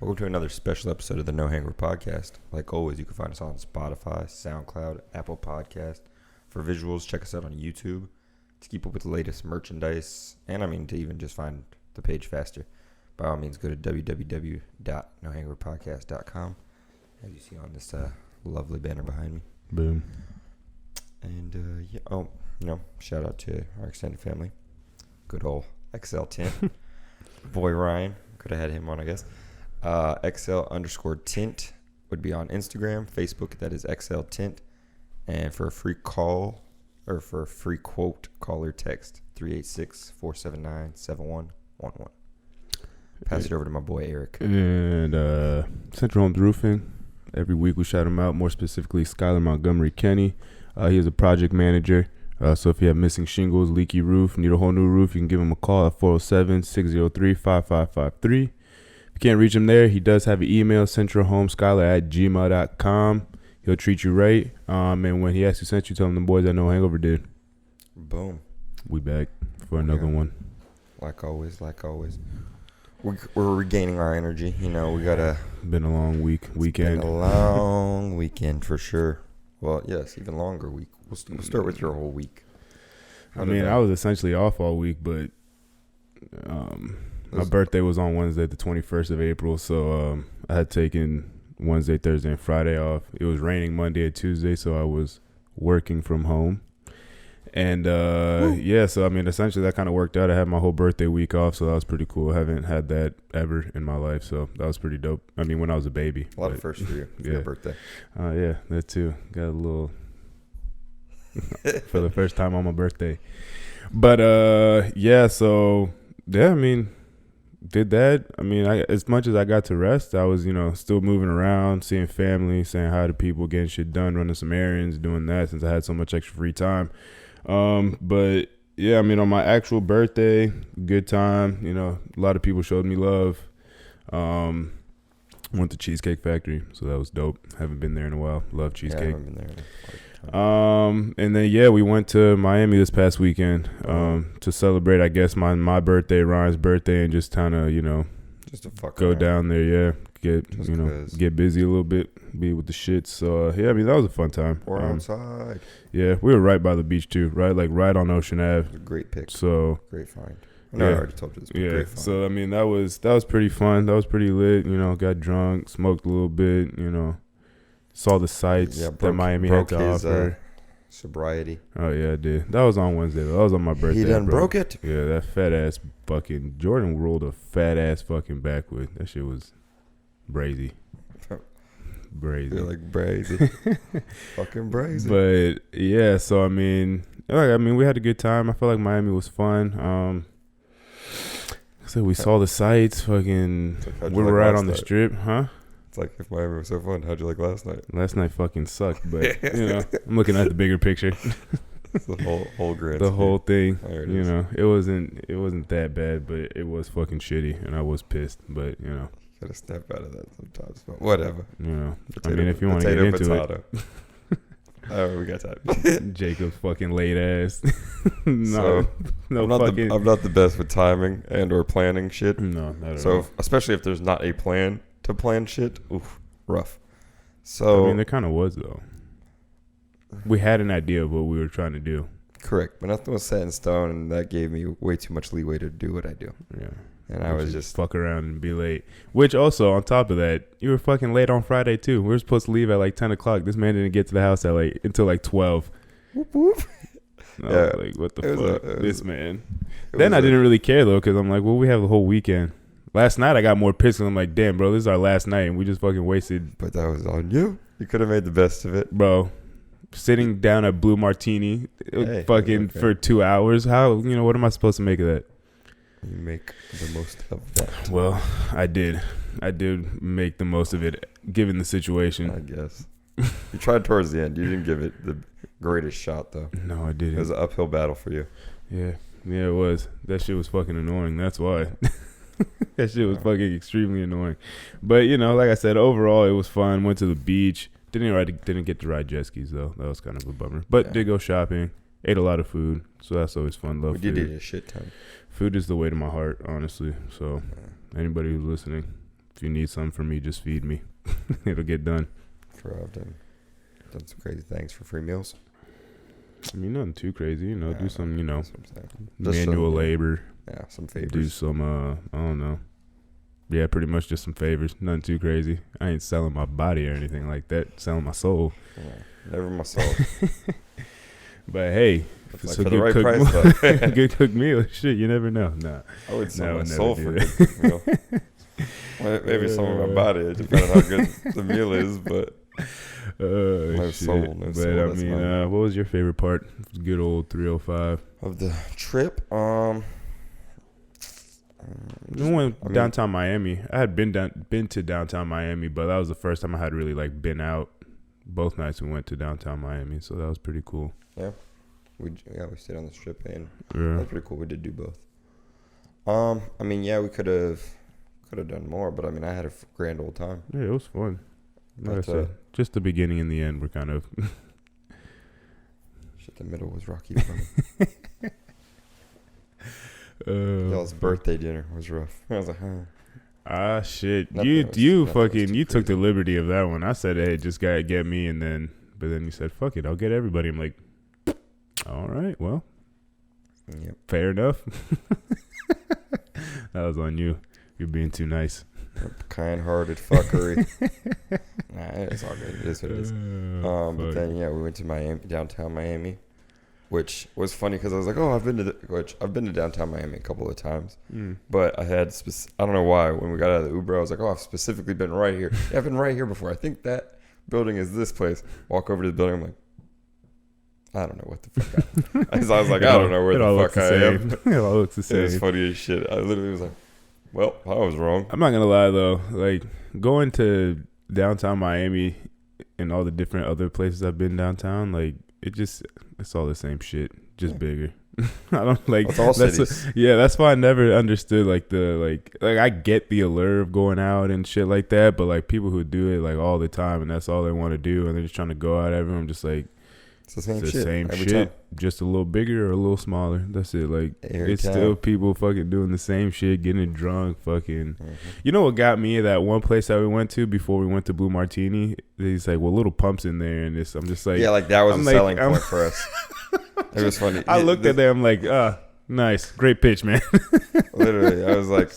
Welcome to another special episode of the No Hangover podcast. Like always, you can find us on Spotify, SoundCloud, Apple Podcast. For visuals, check us out on YouTube. To keep up with the latest merchandise, and to even just find the page faster, by all means, go to www.nohangoverpodcast.com, as you see on this lovely banner behind me. Boom. And, shout out to our extended family. Good old XL Tint. Boy Ryan. Could have had him on, I guess. XL_tint would be on Instagram, Facebook, that is XL Tint. And for a free call, or for a free quote, call or text 386-479-7111. Pass it over to my boy Eric. And Central Homes Roofing. Every week we shout him out, more specifically Skylar Montgomery Kenny. He is a project manager. So if you have missing shingles, leaky roof, need a whole new roof, you can give him a call at 407-603-5553. If you can't reach him there, he does have an email, centralhomeskylar@gmail.com. He'll treat you right. And when he asks who sent you, tell him the boys at No Hangover did. Boom. We back for another one. Like always. We're regaining our energy. We gotta... Been a long weekend. Been a long weekend for sure. Well, yes, even longer week. We'll start with your whole week. I was essentially off all week, but my birthday was on Wednesday, the 21st of April, so I had taken Wednesday, Thursday, and Friday off. It was raining Monday and Tuesday, so I was working from home. And, essentially that kind of worked out. I had my whole birthday week off, so that was pretty cool. I haven't had that ever in my life, so that was pretty dope. When I was a baby. A lot of firsts for you for your birthday. Yeah, that too. Got a little... for the first time on my birthday. But, did that. As much as I got to rest, I was, still moving around, seeing family, saying hi to people, getting shit done, running some errands, doing that since I had so much extra free time. On my actual birthday, good time. A lot of people showed me love. Went to Cheesecake Factory, so that was dope. Haven't been there in a while. Love cheesecake. Yeah, I haven't been there in a while. And then we went to Miami this past weekend to celebrate, I guess, my birthday, Ryan's birthday, and just kind of just to fuck go around. down there, get busy a little bit, be with the shits. So that was a fun time. Or outside. Yeah, we were right by the beach too, right on Ocean Ave. It was a great pick. So great find. No, I already told you this. Great find. So that was pretty fun. That was pretty lit. Got drunk, smoked a little bit. Saw the sights that Miami had to offer. Sobriety. Oh, yeah, I did. That was on Wednesday, though. That was on my birthday. He done broke it. Yeah, that fat-ass fucking... Jordan rolled a fat-ass fucking backwood. That shit was brazy. Brazy. You're like brazy. Fucking brazy. But, yeah, so, we had a good time. I felt like Miami was fun. So we saw the sights. Fucking... We were out on the strip, huh? It's like, if Miami was so fun, how'd you like last night? Last night fucking sucked, but, I'm looking at the bigger picture. The whole grand. The whole thing. It it wasn't that bad, but it was fucking shitty, and I was pissed, but, You gotta step out of that sometimes, but whatever. If you want to get into it. Oh, we got time. Jacob's fucking late ass. I'm not the best with timing and or planning shit. No, not at all. So, especially if there's not a plan to plan shit, rough. So there kind of was though. We had an idea of what we were trying to do. Correct, but nothing was set in stone, and that gave me way too much leeway to do what I do. Yeah, and I was just fuck around and be late. Which also, on top of that, you were fucking late on Friday too. We were supposed to leave at like 10 o'clock. This man didn't get to the house at until 12. Whoop whoop. Yeah, what the fuck, this man. Then I didn't really care though, because I'm like, well, we have the whole weekend. Last night I got more pissed and I'm like, damn, bro, this is our last night and we just fucking wasted. But that was on you. You could have made the best of it. Bro, sitting down at Blue Martini for 2 hours. How, what am I supposed to make of that? You make the most of that. Well, I did make the most of it given the situation. I guess. You tried towards the end. You didn't give it the greatest shot though. No, I didn't. It was an uphill battle for you. Yeah, it was. That shit was fucking annoying. That's why. That shit was fucking extremely annoying. But, like I said, overall, it was fun. Went to the beach. Didn't get to ride jet skis, though. That was kind of a bummer. But did go shopping. Ate a lot of food. So that's always fun. Love food. We did eat a shit ton. Food is the way to my heart, honestly. So anybody who's listening, If you need something from me, just feed me. It'll get done. I've done some crazy things for free meals. I mean, nothing too crazy. You know, do some, you know, Just manual some, labor. Yeah, some favors. Do some, I don't know. Yeah, pretty much just some favors. Nothing too crazy. I ain't selling my body or anything like that. Selling my soul. Yeah, never my soul. But hey, It's it's like a for the good right cook, price, though. good cooked meal. Shit, you never know. Nah. I would sell No, my I'd soul never for do a that. good meal. Well, maybe some of my body, depending on how good the meal is, but no Shit. soul, no But soul. I That's mean, mine. what was your favorite part? Good old 305. Of the trip, We went downtown Miami. I had been to downtown Miami, but that was the first time I had really like been out. Both nights we went to downtown Miami, so that was pretty cool. we stayed on the strip, and Yeah. that's pretty cool. We did do both. I mean, yeah, we could have done more, but I mean, I had a grand old time. Yeah, it was fun. Like I But said, just the beginning and the end were kind of. shit, the middle was rocky for me. Y'all's birthday dinner was rough. I was like, huh. Shit. Nothing You was you too fucking you took the crazy. liberty of that one. I said, hey, just gotta get me, but then you said, fuck it, I'll get everybody. I'm like, all right, well, Yep. fair enough. That was on you. You're being too nice. Kind-hearted fuckery. Nah, it's all good. It is what it is. But Fuck. then we went to Miami, downtown Miami, which was funny because I was like, oh, I've been to downtown Miami a couple of times, but I had I don't know why when we got out of the Uber I was like, oh, I've specifically been right here. Yeah, I've been right here before. I think that building is this place. Walk over to the building. I'm like, I don't know what the fuck. I was like, I don't know where the fuck I am. It all looks the same. It was funny as shit. I literally was like, well, I was wrong. I'm not gonna lie though, like going to downtown Miami and all the different other places I've been downtown, like it's all the same shit, just bigger. I don't like It's all cities. That's why I never understood like I get the allure of going out and shit like that, but like people who do it like all the time and that's all they want to do and they're just trying to go out everywhere. I'm just like, It's the same it's the shit. same every shit, time. just a little bigger or a little smaller. That's it. Like Every it's time. still people fucking doing the same shit, getting drunk, fucking. Mhm. You know what got me at that one place that we went to before we went to Blue Martini? He's like, well, little pumps in there, and this. I'm just like, Yeah, like that was I'm a like- selling I'm- point for us. It was funny. I looked at them like, nice, great pitch, man. Literally, I was like,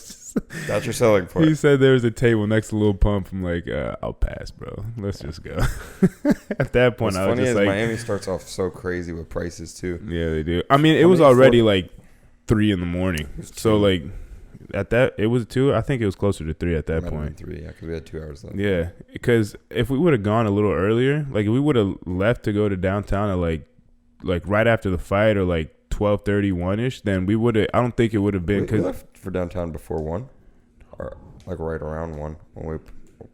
that's your selling He point. said there was a table next to Little Pump. I'm like, I'll pass, bro. Let's just go. At that point, What's I was funny just is like, Miami starts off so crazy with prices too. yeah, they do. I mean, it was How many already floor- like 3 a.m. So like at that, it was 2. I think it was closer to 3 at that Might have been point. 3, because we had 2 hours left. Yeah, because if we would have gone a little earlier, like if we would have left to go to downtown at like right after the fight or like 12:31 ish, then we would have. I don't think it would have been We because left for downtown before 1, or like right around 1 when we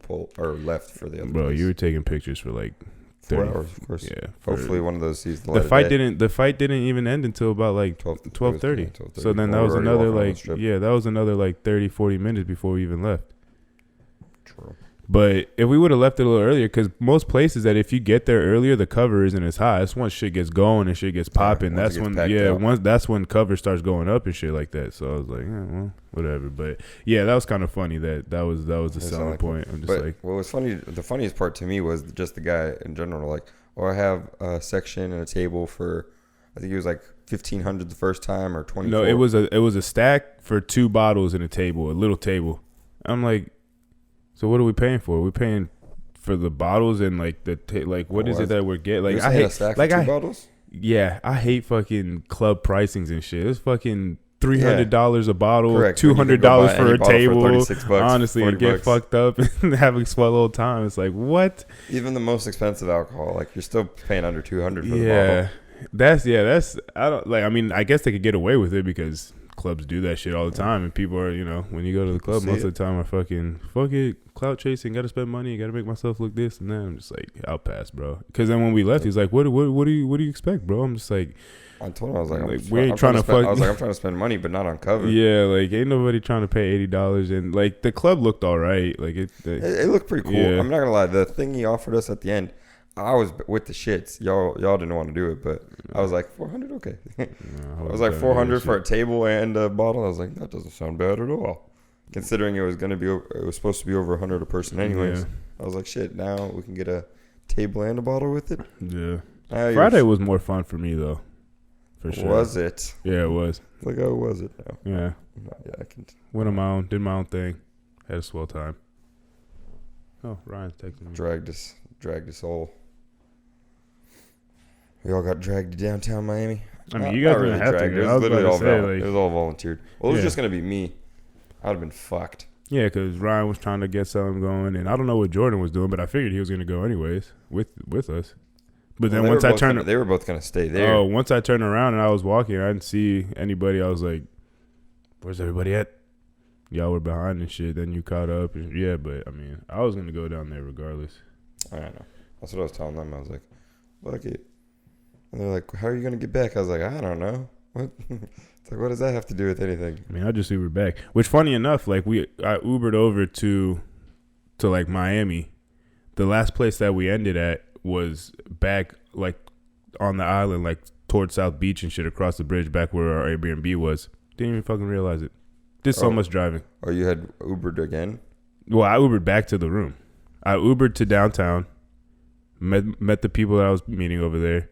pulled or left for the other. bro, place. you were taking pictures for like 4 30 hours, of course. Yeah, for- Hopefully, one of those sees the the light of fight day. didn't. The fight didn't even end until about like 12:30. So then that was another like that was another like 30-40 minutes before we even left. True. But if we would have left it a little earlier, because most places that if you get there earlier, the cover isn't as high. That's once shit gets going and shit gets popping. once That's it gets when, packed out. once that's when cover starts going up and shit like that. So I was like, yeah, well, whatever. But yeah, that was kind of funny. That was the It's selling like- point. I'm just But like, what was funny, the funniest part to me was just the guy in general. Like, oh, I have a section and a table for, I think it was like 1,500 the first time or 24. no, it was a stack for 2 bottles and a table, a little table. I'm like, so what are we paying for? We're paying for the bottles and like what is it that we're getting? Like You're I saying a hate stack like for 2 I bottles. Yeah, I hate fucking club pricings and shit. It's fucking $300 a bottle, Correct. When you could $200 go buy for any a bottle table. for $36, Honestly, and get $40. fucked up and have a swell old time. It's like, what? Even the most expensive alcohol, like you're still paying under 200 for the Yeah, bottle. that's I don't like. I mean, I guess they could get away with it because clubs do that shit all the time, and people are, when you go to the club, see most it. of the time are fucking fuck it, clout chasing. Got to spend money. Got to make myself look this and that. I'm just like, I'll pass, bro. Because then when we left, he's like, what do you expect, bro? I'm just like, I told him, I was like, we ain't trying to spend, fuck. I was like, I'm trying to spend money, but not on cover. Yeah, like ain't nobody trying to pay $80, and like the club looked all right. Like It looked pretty cool. Yeah. I'm not gonna lie. The thing he offered us at the end, I was with the shits. Y'all didn't want to do it, but I was like, 400, okay. I was like 400 for a table and a bottle. I was like, that doesn't sound bad at all. considering it was supposed to be over 100 a person anyways. Yeah. I was like, shit. Now we can get a table and a bottle with it. Yeah. Now Friday was more fun for me though. For sure. Was it? Yeah, it was. Like, how was it now? Yeah. Yeah, I can. Went on my own, did my own thing, had a swell time. Oh, Ryan's texting me. Dragged us all. We all got dragged to downtown Miami. I mean, you guys didn't have to. It was literally all it was all volunteered. Well, it was just gonna be me. I'd have been fucked. Yeah, because Ryan was trying to get something going, and I don't know what Jordan was doing, but I figured he was gonna go anyways with us. But then once I turned, they were both gonna stay there. Oh, once I turned around and I was walking, I didn't see anybody. I was like, "Where's everybody at?" Y'all were behind and shit. Then you caught up, and yeah. But I mean, I was gonna go down there regardless. I don't know. That's what I was telling them. I was like, "Fuck it," and they're like, "How are you gonna get back?" I was like, "I don't know." What? It's like, what does that have to do with anything? I mean, I just Ubered back. Which, funny enough, like I Ubered over to like Miami. The last place that we ended at was back like on the island, like towards South Beach and shit, across the bridge, back where our Airbnb was. Didn't even fucking realize it. Did so much driving. Oh, you had Ubered again? Well, I Ubered back to the room. I Ubered to downtown. Met the people that I was meeting over there.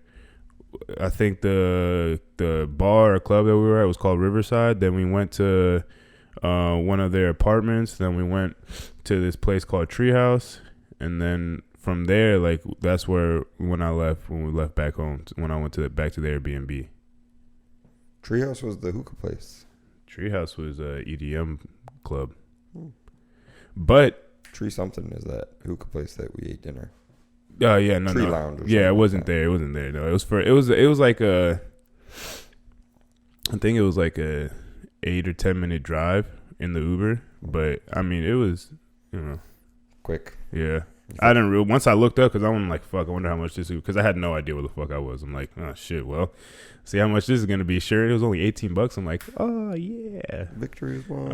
I think the bar or club that we were at was called Riverside. Then we went to one of their apartments. Then we went to this place called Treehouse. And then from there, like, that's where when we left back home, when I went back to the Airbnb. Treehouse was the hookah place. Treehouse was a EDM club. But Tree something is that hookah place that we ate dinner. Yeah, no. Lounge. Yeah, it wasn't there. It wasn't there. No, it was like I think it was like a 8 or 10 minute drive in the Uber. But I mean, it was, quick. Yeah. I didn't once I looked up, because I'm like, fuck, I wonder how much this is, because I had no idea where the fuck I was. I'm like, oh shit, well, see how much this is gonna be. Sure, it was only $18. I'm like, oh yeah, victory is won.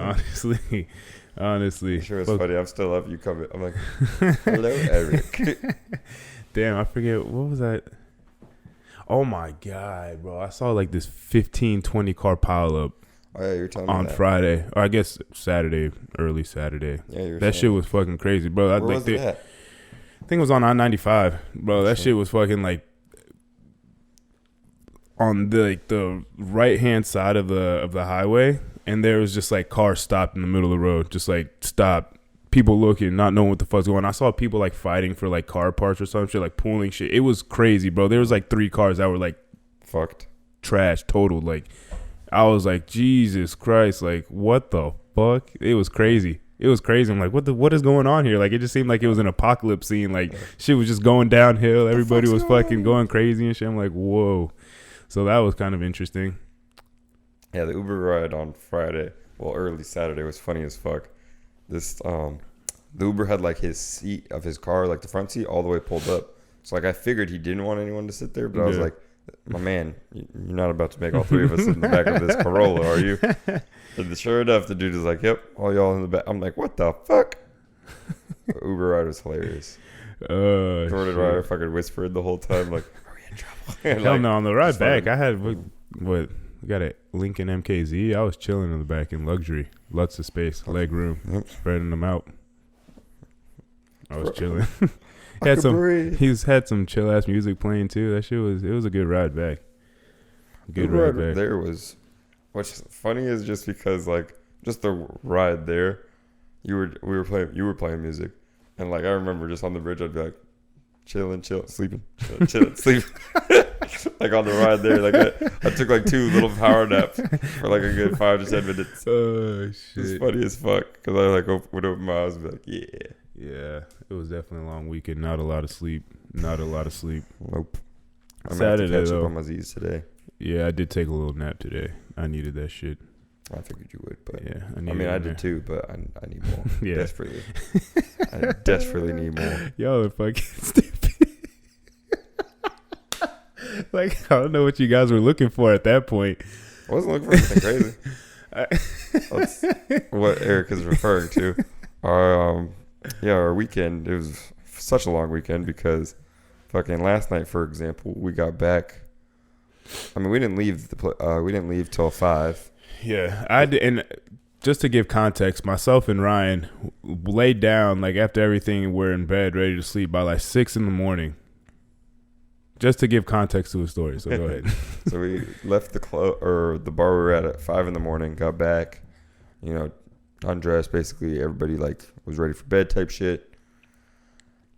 Honestly, Sure, it's funny. I'm still up. You come. I'm like, hello, Eric. Damn, I forget what was that. Oh my god, bro! I saw like this 15-20 car pileup. Oh yeah, you're telling me on that. Friday, or I guess Saturday, early Saturday. Yeah, that shit was fucking crazy, bro. Where was it at? I think it was on I-95, bro. That shit was fucking like on the right hand side of the highway, and there was just like cars stopped in the middle of the road, just like stopped. People looking, not knowing what the fuck's going on. I saw people like fighting for like car parts or some shit, like pulling shit. It was crazy, bro. There was like 3 cars that were like fucked, trash, totaled. Like I was like, Jesus Christ, like what the fuck? It was crazy. It was crazy. I'm like, what is going on here? Like, it just seemed like it was an apocalypse scene. Like, shit was just going downhill. Everybody was fucking going crazy and shit. I'm like, whoa. So that was kind of interesting. Yeah, the Uber ride on Friday, well, early Saturday, was funny as fuck. This, the Uber had like his seat of his car, like the front seat, all the way pulled up. So like, I figured he didn't want anyone to sit there, but I was like, my man, you're not about to make all 3 of us sit in the back of this Corolla, are you? And sure enough, the dude is like, yep, all y'all in the back. I'm like, what the fuck? The Uber ride was hilarious. Jordan Ryder fucking whispered the whole time, like, are we in trouble? Hell no, on the ride back, I had, we got a Lincoln MKZ. I was chilling in the back in luxury. Lots of space, leg room, spreading them out. I was chilling. He's had some chill ass music playing too. That shit was a good ride back. Good ride back. There was, what's funny is just because like just the ride there, you were playing music, and like I remember just on the bridge I'd be like chilling, sleeping, sleeping. Like on the ride there, like I took like 2 little power naps for like a good 5 to 10 minutes. Oh shit! It's funny as fuck because I like would open my eyes and be like, yeah. Yeah, it was definitely a long weekend. Not a lot of sleep. Nope. I'm Saturday gonna have to catch though. up on my Z's today. Yeah, I did take a little nap today. I needed that shit. I figured you would, but yeah, I did too, but I need more. Yeah, desperately. I desperately need more. Y'all are fucking stupid. Like I don't know what you guys were looking for at that point. I wasn't looking for anything crazy. That's what Eric is referring to. Our weekend, it was such a long weekend because fucking last night, for example, we got back. I mean, we didn't leave till 5. Yeah, I did, and just to give context, myself and Ryan laid down like after everything. We're in bed, ready to sleep by like 6 a.m. Just to give context to the story. So go ahead. So we left the the bar we were at 5 a.m. Got back, undressed. Basically, everybody like was ready for bed type shit.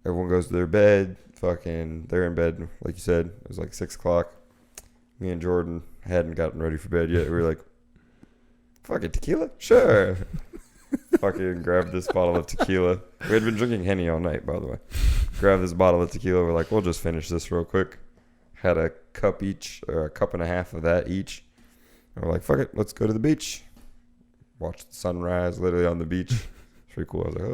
Everyone goes to their bed. Fucking, they're in bed, like you said. It was like 6 o'clock. Me and Jordan hadn't gotten ready for bed yet. We were like, fucking tequila? Sure. Fucking grabbed this bottle of tequila. We had been drinking Henny all night, by the way. Grabbed this bottle of tequila. We're like, we'll just finish this real quick. Had a cup each, or a cup and a half of that each. And we're like, fuck it, let's go to the beach. Watch the sunrise literally on the beach. It's pretty cool. I was like,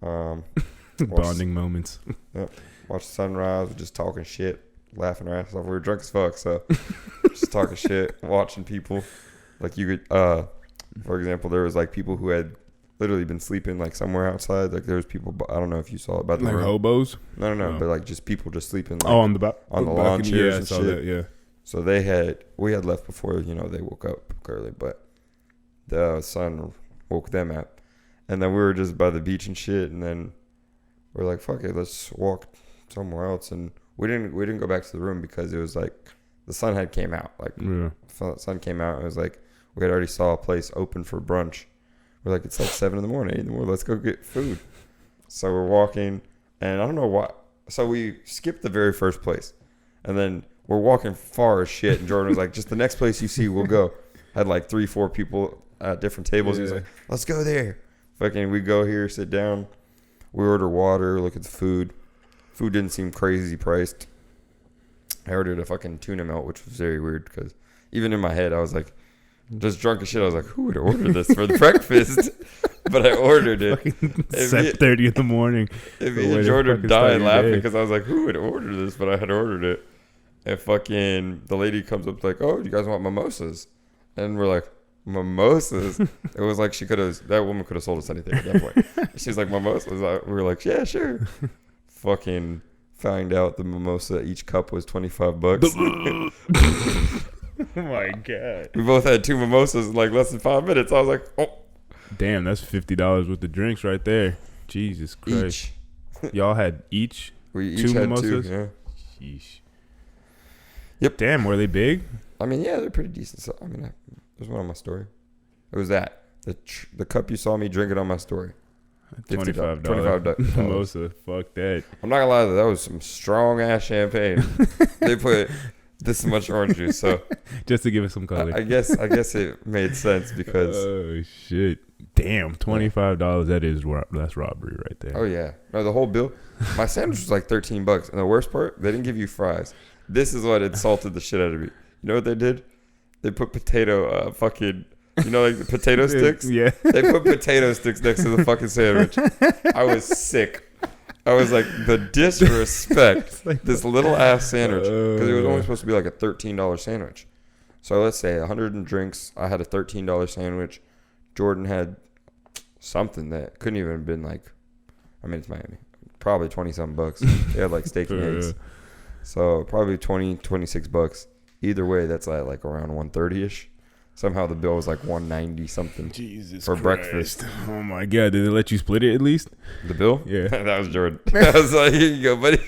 oh, shit. Bonding moments. Yeah. Watch the sunrise. We're just talking shit. Laughing our ass off. We were drunk as fuck, so just talking shit. Watching people. Like you could, for example, there was like people who had literally been sleeping like somewhere outside. Like there was people, I don't know if you saw it, by the like room. Hobos? No, but like just people just sleeping. Like, on the lawn chairs and I saw shit. That, yeah. So we had left before, they woke up early, but the sun woke them up. And then we were just by the beach and shit. And then we're like, fuck it, let's walk somewhere else. And we didn't go back to the room because it was like the sun had came out. Like the sun came out. And it was like we had already saw a place open for brunch. We're like, it's like 7 a.m. Let's go get food. So we're walking, and I don't know why. So we skipped the very first place, and then we're walking far as shit. And Jordan was like, just the next place you see, we'll go. Had like 3-4 people at different tables. Yeah. He was like, let's go there. Fucking, we go here, sit down. We order water, look at the food. Food didn't seem crazy priced. I ordered a fucking tuna melt, which was very weird because even in my head, I was like, just drunk as shit. I was like, who would order this for the breakfast? But I ordered it. 7:30 in the morning. And me and Jordan died laughing because I was like, who would order this? But I had ordered it. And fucking the lady comes up like, oh, you guys want mimosas? And we're like, mimosas? It was like that woman could have sold us anything at that point. She's like, mimosas? We were like, yeah, sure. Fucking find out the mimosa, each cup was $25. Oh my god! We both had 2 mimosas in like less than 5 minutes. I was like, oh, damn, that's $50 worth of drinks right there. Jesus Christ! Y'all had each we each 2 had mimosas. 2, yeah. Sheesh. Yep. Damn, were they big? I mean, yeah, they're pretty decent. So, I mean, there's one on my story. It was that the cup you saw me drinking on my story. $25 mimosa. Fuck that. I'm not gonna lie, that was some strong ass champagne. They put this much orange juice, so just to give it some color. I guess it made sense because oh shit, damn, $25. That's robbery right there. Oh yeah, no, the whole bill. My sandwich was like $13, and the worst part, they didn't give you fries. This is what insulted the shit out of me. You know what they did? They put potato fucking. Like the potato sticks? Yeah. They put potato sticks next to the fucking sandwich. I was sick. I was like, the disrespect. Like this little ass sandwich. Because it was only supposed to be like a $13 sandwich. So let's say 100 in drinks. I had a $13 sandwich. Jordan had something that couldn't even have been like, I mean, it's Miami. Probably 20-something bucks. They had like steak and eggs. So probably $26. Either way, that's like around 130-ish. Somehow the bill was like $190 something. Jesus for Christ. Breakfast. Oh my god! Did they let you split it at least? The bill? Yeah, that was Jordan. I was like, here you go, buddy.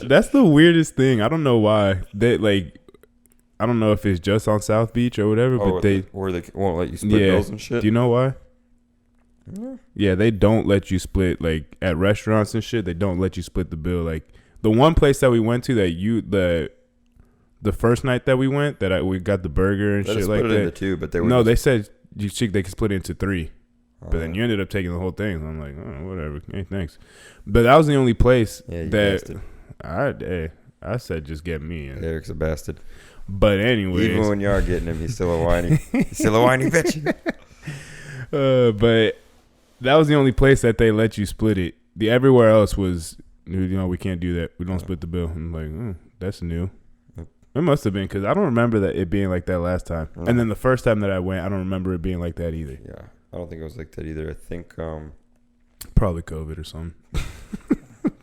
That's the weirdest thing. I don't know why I don't know if it's just on South Beach or whatever, but they won't let you split bills and shit. Do you know why? Yeah. Yeah, they don't let you split like at restaurants and shit. They don't let you split the bill. Like the one place that we went to the first night that we went, we got the burger and shit like that. Split it into 2, but they said they could split it into 3, but then you ended up taking the whole thing. So I'm like, oh, whatever, hey, thanks. But that was the only place that I said just get me in. Eric's a bastard. But anyways, even when you are getting him, he's still a whiny. He's still a whiny bitch. But that was the only place that they let you split it. Everywhere else was, we can't do that. We don't split the bill. I'm like, that's new. It must have been because I don't remember that it being like that last time. Mm. And then the first time that I went, I don't remember it being like that either. Yeah, I don't think it was like that either. I think probably COVID or something.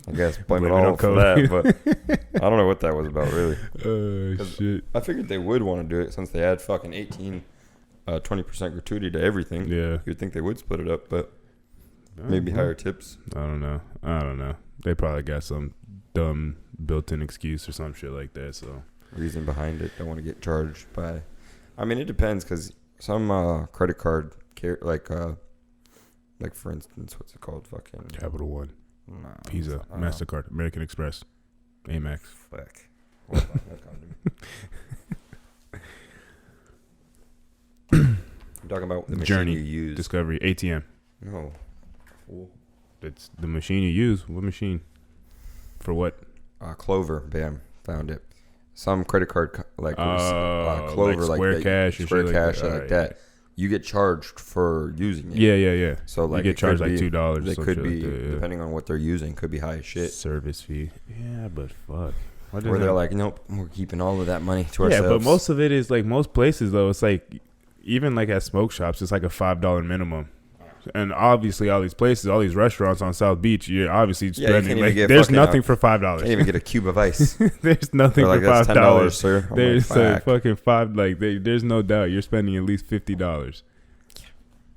I guess blame it all for that, but I don't know what that was about really. Shit. I figured they would want to do it since they had fucking 18 20% gratuity to everything. Yeah. You'd think they would split it up, but maybe higher tips. I don't know. They probably got some dumb built-in excuse or some shit like that. So reason behind it. Don't want to get charged by. I mean, it depends because some credit card like for instance, what's it called? Fucking Capital One, no, Visa, MasterCard, American Express, Amex. Fuck. Hold on, that come to me. I'm talking about the machine Journey, you use. Discovery, ATM. No. Fool. It's the machine you use. What machine? For what? Clover. Bam. Found it. Some credit card Clover, like Square Cash or Square shit Cash, like that. Yeah. You get charged for using it. Yeah. So like you get charged like $2. They could be, like that, depending on what they're using, could be high as shit. Service fee. Yeah, but fuck. Or they're like, nope, we're keeping all of that money to ourselves. Yeah, but most of it is like most places though. It's like even like at smoke shops, it's like a $5 minimum. And obviously, all these places, all these restaurants on South Beach, you're obviously spending. Like, there's nothing for $5. Can't even get a cube of ice. There's nothing for $5, $5, sir. There's fucking $5. Like, there's no doubt you're spending at least $50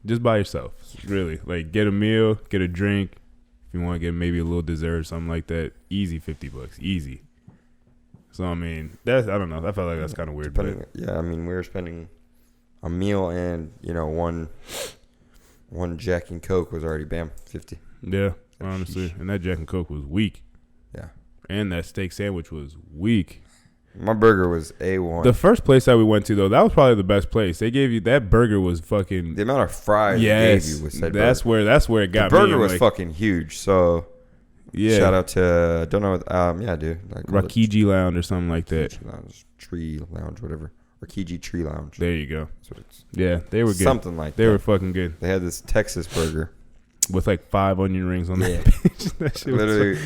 just by yourself. Really, like get a meal, get a drink. If you want to get maybe a little dessert or something like that, easy $50, easy. So I mean, I don't know. I felt like that's kind of weird. Yeah, I mean, we were spending a meal and one Jack and Coke was already bam 50. Yeah, honestly, and that Jack and Coke was weak. Yeah, and that steak sandwich was weak. My burger was A1. The first place that we went to though, that was probably the best place. They gave you that burger was fucking. The amount of fries they gave you was said. That's where it got me. The burger me. was fucking huge. So yeah, shout out to I don't know. Yeah, dude. Like Rakiji Lounge or something like that. Tree Lounge, whatever. Rakiji Tree Lounge. There you go. That's what it's. Yeah, they were good. Something like that. They were fucking good. They had this Texas burger with like 5 onion rings on that. That shit literally,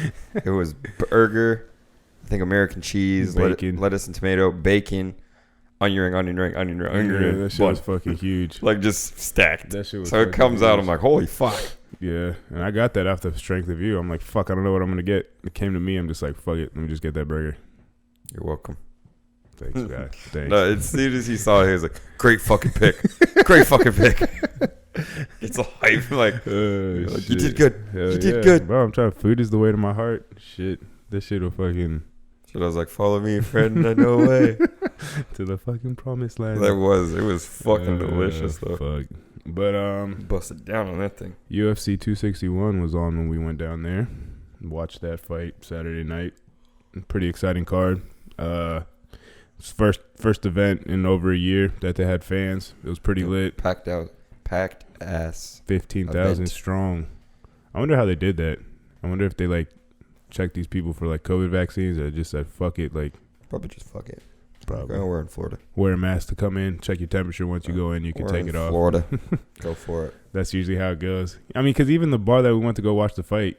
it was burger. I think American cheese, bacon, lettuce and tomato, bacon, onion ring. Yeah, that shit was fucking huge. Like just stacked. That shit was so it comes out, I'm like, holy fuck. Yeah, and I got that after Strength of You. I'm like, fuck, I don't know what I'm gonna get. It came to me. I'm just like, fuck it, let me just get that burger. You're welcome. Thanks, guy. Thanks. No, as soon as he saw it, he was like, great fucking pick. Great fucking pick. It's a hype. Like, you did good. Hell you did good. Bro, I'm trying. Food is the way to my heart. Shit. This shit will fucking. So I was like, follow me, friend. No way. To the fucking promised land. It was fucking delicious, though. Fuck. But, busted down on that thing. UFC 261 was on when we went down there. Watched that fight Saturday night. Pretty exciting card. First event in over a year that they had fans. It was pretty lit. Packed ass. 15,000 strong. I wonder how they did that. I wonder if they like checked these people for like COVID vaccines or just said fuck it, like probably just fuck it. Probably. We're in Florida. Wear a mask to come in. Check your temperature once you go in. You can take it off. Florida. Go for it. That's usually how it goes. I mean, because even the bar that we went to go watch the fight,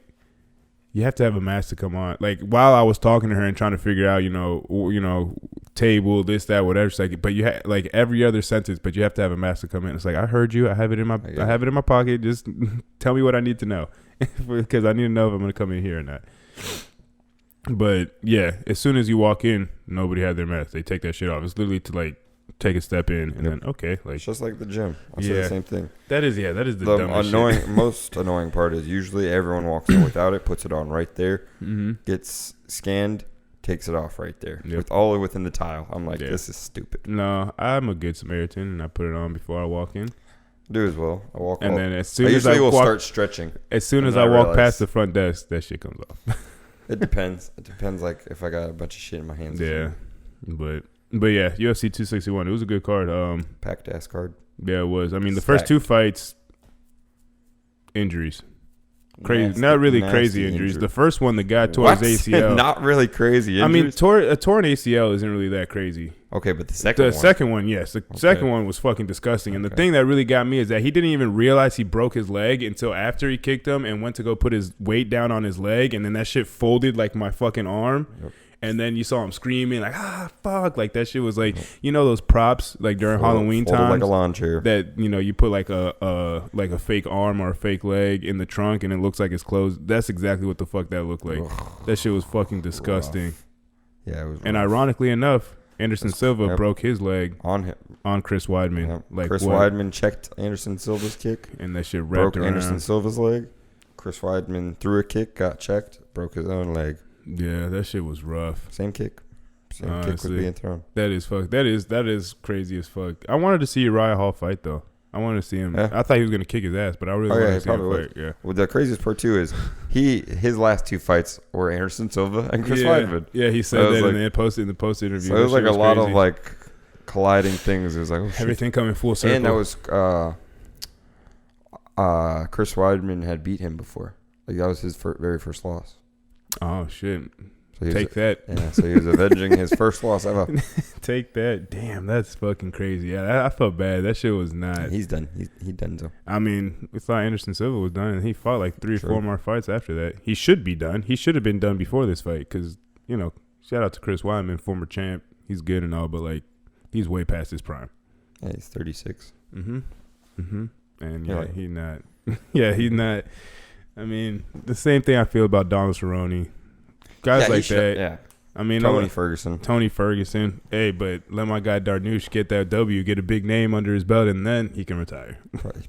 you have to have a mask to come on. Like while I was talking to her and trying to figure out, table, this, that, whatever. She's like, but you like every other sentence, but you have to have a mask to come in. It's like, I heard you. I have it in my pocket. Just tell me what I need to know because I need to know if I'm going to come in here or not. But yeah, as soon as you walk in, nobody had their mask. They take that shit off. It's literally to like take a step in and then okay, like it's just like the gym. I say the same thing. That is the dumbest shit. Most annoying part is usually everyone walks in without it, puts it on right there, gets scanned, takes it off right there, with all within the tile. I'm like, this is stupid. No, I'm a good Samaritan, and I put it on before I walk in. Do as well. I walk, and then as soon as I will start stretching. As soon as I walk past the front desk, that shit comes off. It depends. It depends, like if I got a bunch of shit in my hands. Yeah, but yeah, UFC 261. It was a good card. Packed ass card. Yeah, it was. I mean, the first two fights, injuries. Crazy, not really crazy injuries. The first one, the guy tore his ACL. Not really crazy injuries. I mean, a torn ACL isn't really that crazy. Okay, but the second one, yes. The second one was fucking disgusting. And the thing that really got me is that he didn't even realize he broke his leg until after he kicked him and went to go put his weight down on his leg. And then that shit folded like my fucking arm. Yep. And then you saw him screaming like, fuck. Like that shit was like, those props like during Halloween time. Like a lawn chair. That, you put like a fake arm or a fake leg in the trunk and it looks like it's closed. That's exactly what the fuck that looked like. That shit was fucking disgusting. Rough. Yeah, it was rough. And ironically enough, Anderson Silva broke his leg on Chris Weidman. Yep. Like Chris Weidman checked Anderson Silva's kick, and that shit broke wrapped Anderson around. Silva's leg. Chris Weidman threw a kick, got checked, broke his own leg. Yeah, that shit was rough. Same kick was being thrown. That is crazy as fuck. I wanted to see Uriah Hall fight though. I wanted to see him. Yeah. I thought he was gonna kick his ass, but I really wanted to see him fight. Yeah. Well, the craziest part too is his last 2 fights were Anderson Silva and Chris Weidman. Yeah, he said that in the post interview. So it was like a lot of like colliding things. It was like everything coming full circle. And that was Chris Weidman had beat him before. Like that was his very first loss. Oh shit. So Take that. Yeah, so he was avenging his first loss ever. Take that. Damn, that's fucking crazy. Yeah, I felt bad. That shit was not. He's done. He done so. I mean, we thought Anderson Silva was done, and he fought like 3 or 4 more fights after that. He should be done. He should have been done before this fight because, shout out to Chris Weidman, former champ. He's good and all, but, like, he's way past his prime. Yeah, he's 36. And, he's not. Yeah, he's not. I mean, the same thing I feel about Donald Cerrone. Guys like that. Yeah. I mean, Tony Ferguson. Hey, but let my guy Darnoush get that W, get a big name under his belt, and then he can retire.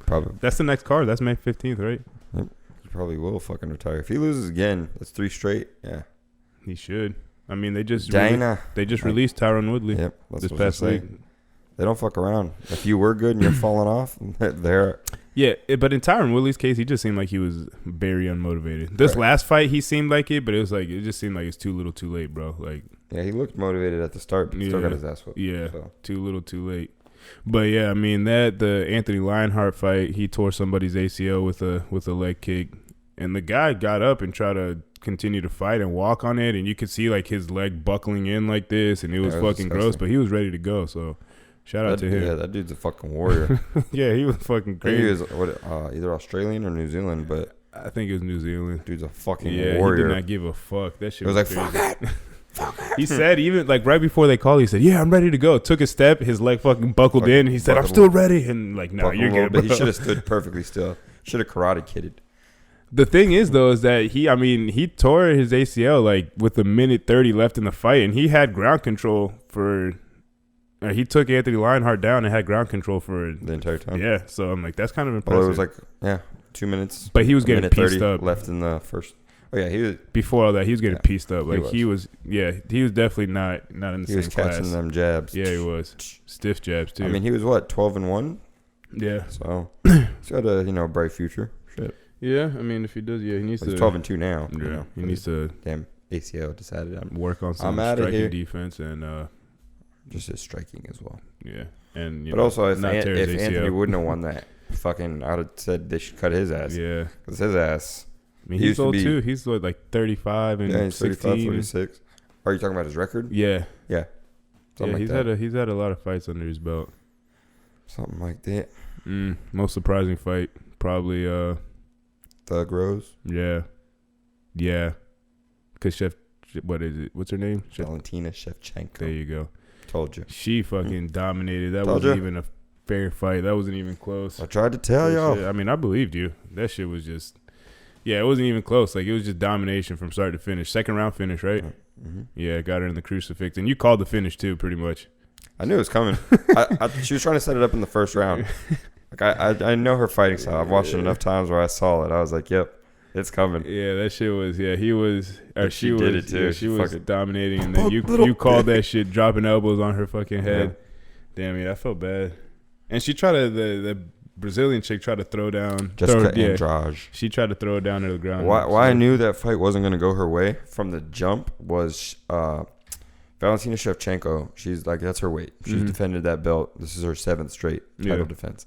Probably. That's the next card. That's May 15th, right? Yep. He probably will fucking retire. If he loses again, that's 3 straight. Yeah. He should. I mean, they just released Tyron Woodley this past week. They don't fuck around. If you were good and you're falling off, they're... Yeah, but in Tyron Woodley's case, he just seemed like he was very unmotivated. This last fight, he seemed like it, but it just seemed like it's too little, too late, bro. Like, yeah, he looked motivated at the start, but still got his ass whooped. Yeah, too little, too late. But yeah, I mean the Anthony Lionheart fight, he tore somebody's ACL with a leg kick, and the guy got up and tried to continue to fight and walk on it, and you could see like his leg buckling in like this, and it was fucking gross, but he was ready to go. So. Shout out to him. Yeah, that dude's a fucking warrior. Yeah, he was fucking crazy. He was either Australian or New Zealand, but I think it was New Zealand. Dude's a fucking warrior. He did not give a fuck. That shit was was like, crazy. fuck it. He said even like right before they called, he said, "Yeah, I'm ready to go." Took a step, his leg fucking buckled in. And he said, "I'm still ready." And like, no, you're good. Bro. He should have stood perfectly still. Should have karate kidded. The thing is, though, is that he tore his ACL like with a minute 30 left in the fight, and he had ground control for. He took Anthony Lionheart down and had ground control for the entire time. Yeah, so I'm like, that's kind of impressive. Well, it was like 2 minutes. But he was getting pieced up left in the first. Oh yeah, he was before all that. He was getting pieced up. Like he was definitely not in the same class. He was catching them jabs. Yeah, he was stiff jabs too. I mean, he was 12-1. Yeah. So he's got a bright future. Shit. Yeah, I mean, if he does, he needs to. He's 12-2 now. Yeah, he needs to. Damn ACL decided on work on some striking defense and. Just his striking as well. Yeah, and but also if Anthony wouldn't have won that, fucking, I'd have said they should cut his ass. Yeah, because his ass. I mean, he's old too. He's like 35 and he's 16. 35, 46. Are you talking about his record? Yeah, yeah. He's had a lot of fights under his belt. Something like that. Most surprising fight, probably. Thug Rose. Yeah. Because what is it? What's her name? Valentina Shevchenko. There you go. Told you. She fucking dominated. That wasn't even a fair fight. That wasn't even close. I tried to tell y'all. I mean, I believed you. That shit was just, it wasn't even close. Like, it was just domination from start to finish. Second round finish, right? Mm-hmm. Yeah, got her in the crucifix. And you called the finish, too, pretty much. I knew it was coming. She was trying to set it up in the first round. Like, I know her fighting style. I've watched it enough times where I saw it. I was like, yep. It's coming. Yeah, that shit was. Yeah, he was. Or she did it too. Yeah, she was dominating, and then you called that shit dropping elbows on her fucking head. Yeah. Damn it, I felt bad. And she tried to the Brazilian chick tried to throw down. Jessica Andrade. She tried to throw it down to the ground. Why I knew that fight wasn't going to go her way from the jump was Valentina Shevchenko. She's like, that's her weight. She's defended that belt. This is her 7th straight title defense.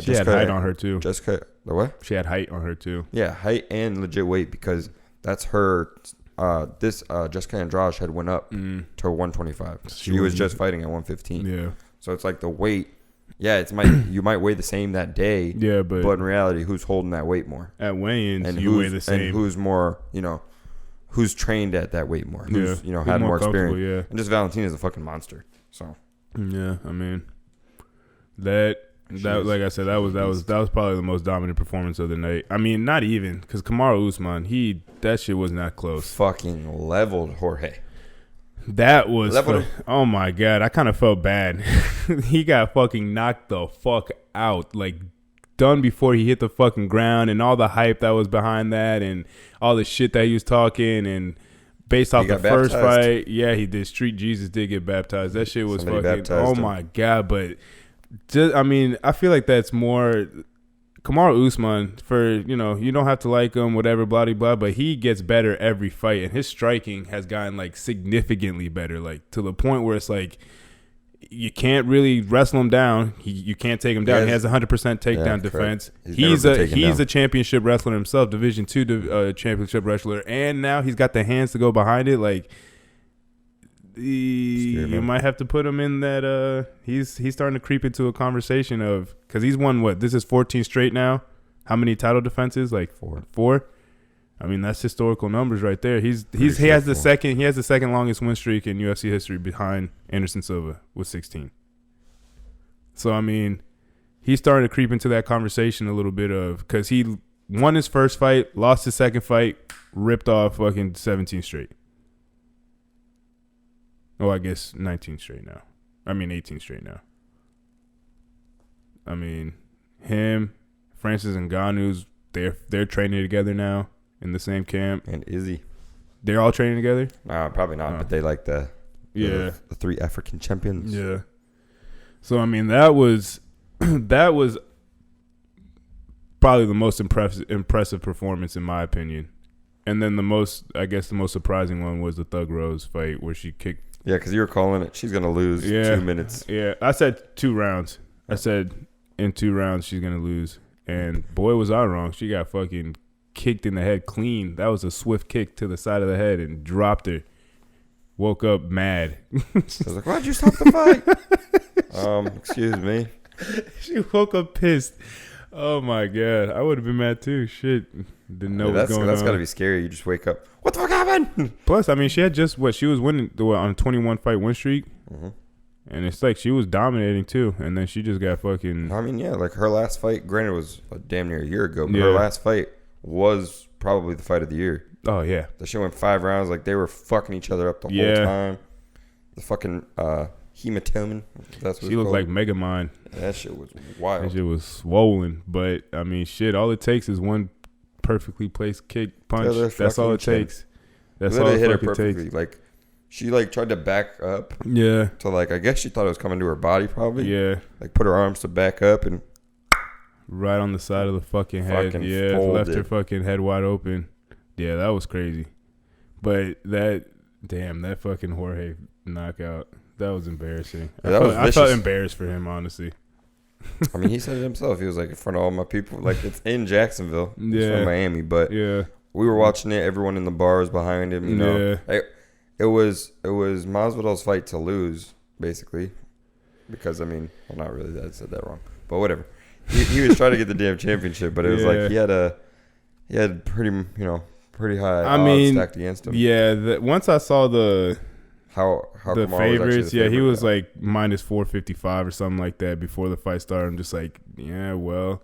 She had height on her too. The what? She had height on her too. Yeah, height and legit weight because that's her. Jessica Andrade had went up to 125. She was just fighting at 115. Yeah. So it's like the weight. Yeah, you might weigh the same that day. Yeah, but in reality, who's holding that weight more? At weigh-ins, and you weigh the same. And who's more, who's trained at that weight more? Who's had more experience? Yeah. And just Valentina's a fucking monster. So. Yeah, I mean, that like I said, that was probably the most dominant performance of the night. I mean, not even because Kamaru Usman, that shit was not close. Fucking leveled Jorge. That was, oh my God. I kind of felt bad. He got fucking knocked the fuck out. Like, done before he hit the fucking ground, and all the hype that was behind that, and all the shit that he was talking, and based off the first fight, yeah, he did. Street Jesus did get baptized. That shit was fucking, my God. But, just, I mean, I feel like that's more... Kamaru Usman, for, you know, you don't have to like him, whatever, blah, blah, blah, but he gets better every fight, and his striking has gotten, like, significantly better, like, to the point where it's like, you can't really wrestle him down. You can't take him down. He has 100% takedown defense. He's a championship wrestler himself, Division II championship wrestler, and now he's got the hands to go behind it, like, you might have to put him in that. He's starting to creep into a conversation of, because he's won this is 14 straight now. How many title defenses? Like four. I mean, that's historical numbers right there. He has the second longest win streak in UFC history behind Anderson Silva with 16. So I mean, he's starting to creep into that conversation a little bit of, because he won his first fight, lost his second fight, ripped off fucking 17 straight. Oh, I guess 19 straight now. I mean, 18 straight now. I mean, him, Francis Ngannou's, they're training together now in the same camp. And Izzy. They're all training together? Probably not, but they like the three African champions. Yeah. So, I mean, that was probably the most impressive performance in my opinion. And then the most surprising one was the Thug Rose fight where she kicked. Yeah, because you were calling it. She's going to lose 2 minutes. Yeah, I said 2 rounds. I said in 2 rounds she's going to lose. And boy, was I wrong. She got fucking kicked in the head clean. That was a swift kick to the side of the head and dropped her. Woke up mad. I was like, why'd you stop the fight? Excuse me. She woke up pissed. Oh, my God. I would have been mad, too. Shit. Didn't know what's going on. That's got to be scary. You just wake up. What the fuck happened? Plus, I mean, she had just she was winning on a 21-fight win streak. Mm-hmm. And it's like she was dominating, too. And then she just got fucking... I mean, yeah, like her last fight, granted, was damn near a year ago. But her last fight was probably the fight of the year. Oh, yeah. The shit went 5 rounds. Like, they were fucking each other up the whole time. The fucking... Hematomen. That's what she looked like Megamind. That shit was wild. That shit was swollen. But I mean, shit. All it takes is one perfectly placed kick punch. That's all it takes. That's all it hit her perfectly. Takes. Like she tried to back up. Yeah. So I guess she thought it was coming to her body probably. Yeah. Like put her arms to back up and right on the side of the fucking head. Left her fucking head wide open. Yeah, that was crazy. But that fucking Jorge knockout. That was embarrassing. Yeah, I felt embarrassed for him, honestly. I mean, he said it himself. He was like, in front of all my people. Like, it's in Jacksonville. It's from Miami. But we were watching it. Everyone in the bar was behind him. You know, it was Masvidal's fight to lose, basically. Because, I mean, well, not really. I said that wrong. But whatever. He was trying to get the damn championship. But it was like he had pretty high odds stacked against him. Yeah. Once I saw the favorites, he was like minus 455 or something like that before the fight started. I'm just like, yeah, well,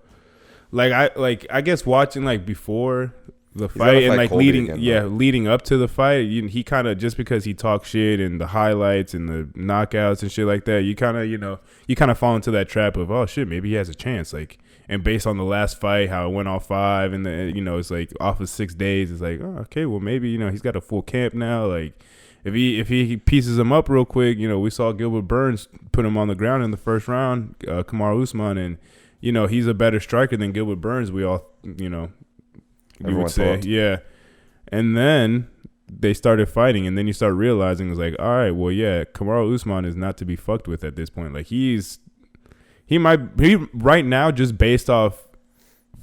I guess watching like before the fight and like leading up to the fight, he kind of, just because he talks shit and the highlights and the knockouts and shit like that, you kind of fall into that trap of, oh shit, maybe he has a chance. Like, and based on the last fight, how it went off 5 and then it's like off of 6 days, it's like, oh, okay, well maybe he's got a full camp now, like. If he pieces him up real quick, we saw Gilbert Burns put him on the ground in the first round, Kamaru Usman, and he's a better striker than Gilbert Burns. We all, you would say, yeah. And then they started fighting, and then you start realizing it's like, all right, well, yeah, Kamaru Usman is not to be fucked with at this point. Like he right now, just based off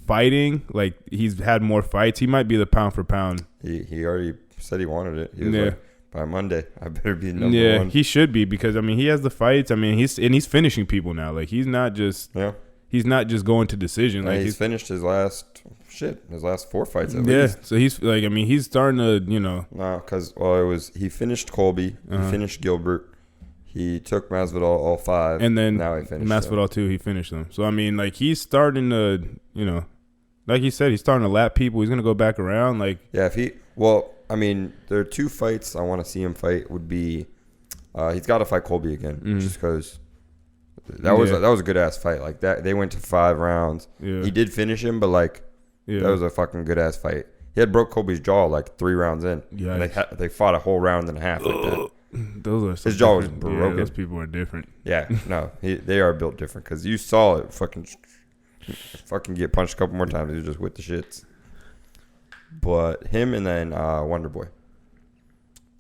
fighting, like he's had more fights. He might be the pound for pound. He already said he wanted it. He was like, by Monday, I better be number one. Yeah, he should be, because I mean he has the fights. I mean he's finishing people now. Like he's not just going to decision. Like he's finished his last 4 fights at least. Yeah, so he's like, I mean he's starting to No, because he finished Colby, he finished Gilbert, he took Masvidal all 5, and then now he finished Masvidal too. He finished them. So I mean like he's starting to like he said, he's starting to lap people. He's gonna go back around. Like I mean, there are 2 fights I want to see him fight. Would be he's got to fight Colby again, just because that was a good ass fight. Like that, they went to 5 rounds. Yeah. He did finish him, but like that was a fucking good ass fight. He had broke Colby's jaw like 3 rounds in. Yeah, they fought a whole round and a half like that. His jaw was broken. Yeah, those people are different. Yeah, no, they are built different because you saw it fucking get punched a couple more times. He was just with the shits. But him and then Wonder Boy.